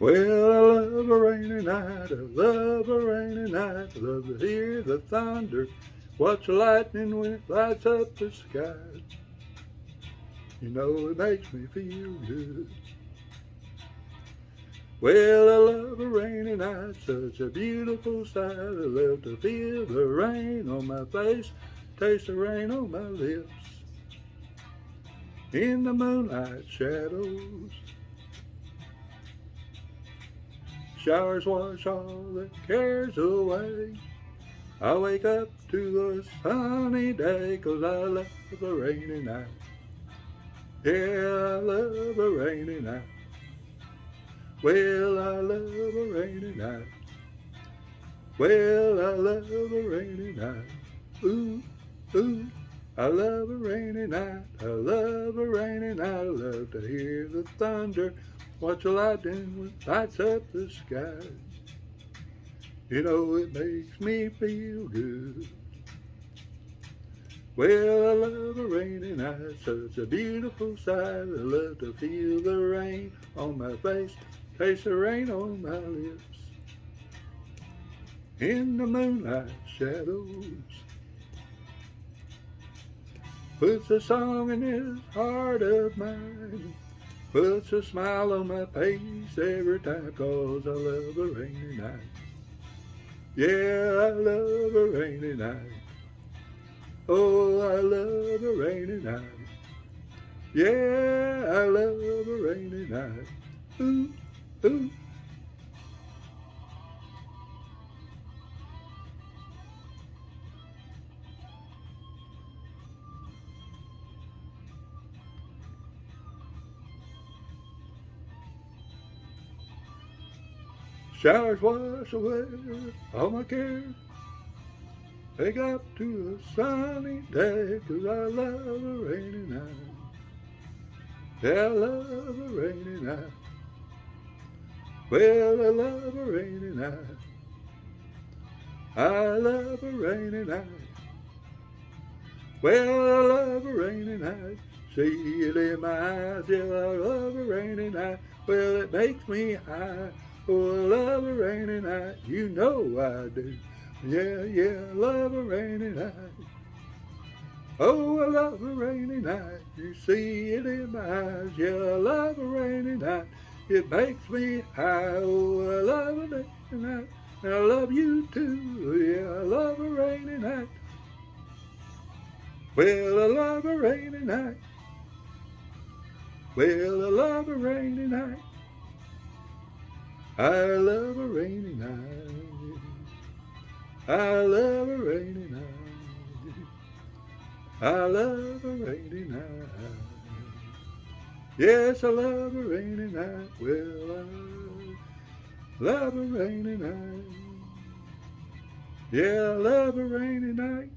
Well, I love a rainy night, I love a rainy night, I love to hear the thunder, watch the lightning when it lights up the sky. You know it makes me feel good. Well, I love a rainy night, such a beautiful sight. I love to feel the rain on my face, taste the rain on my lips. In the moonlight shadows, showers wash all the cares away. I wake up to a sunny day 'cause I love a rainy night. Yeah, I love a rainy night. Well, I love a rainy night. Well, I love a rainy night. Ooh, ooh, I love a rainy night. I love a rainy night. I love to hear the thunder, watch the lightning when it lights up the sky. You know it makes me feel good. Well, I love a rainy night, such a beautiful sight. I love to feel the rain on my face, taste the rain on my lips. In the moonlight shadows, puts a song in this heart of mine, puts a smile on my face every time 'cause I love a rainy night. Yeah, I love a rainy night. Oh, I love a rainy night. Yeah, I love a rainy night. Ooh, ooh. Showers wash away all my cares. Wake up to a sunny day 'cause I love a rainy night. Yeah, I love a rainy night. Well, I love a rainy night. I love a rainy night. Well, I love a rainy night. See it in my eyes. Yeah, I love a rainy night. Well, it makes me high. Oh, I love a rainy night. You know I do. Yeah, yeah, I love a rainy night. Oh, I love a rainy night. You see it in my eyes. Yeah, I love a rainy night. It makes me high. Oh, I love a rainy night. And I love you too. Yeah, I love a rainy night. Well, I love a rainy night. Well, I love a rainy night. I love a rainy night. I love a rainy night. I love a rainy night. Yes, I love a rainy night. Well, I love a rainy night. Yeah, I love a rainy night.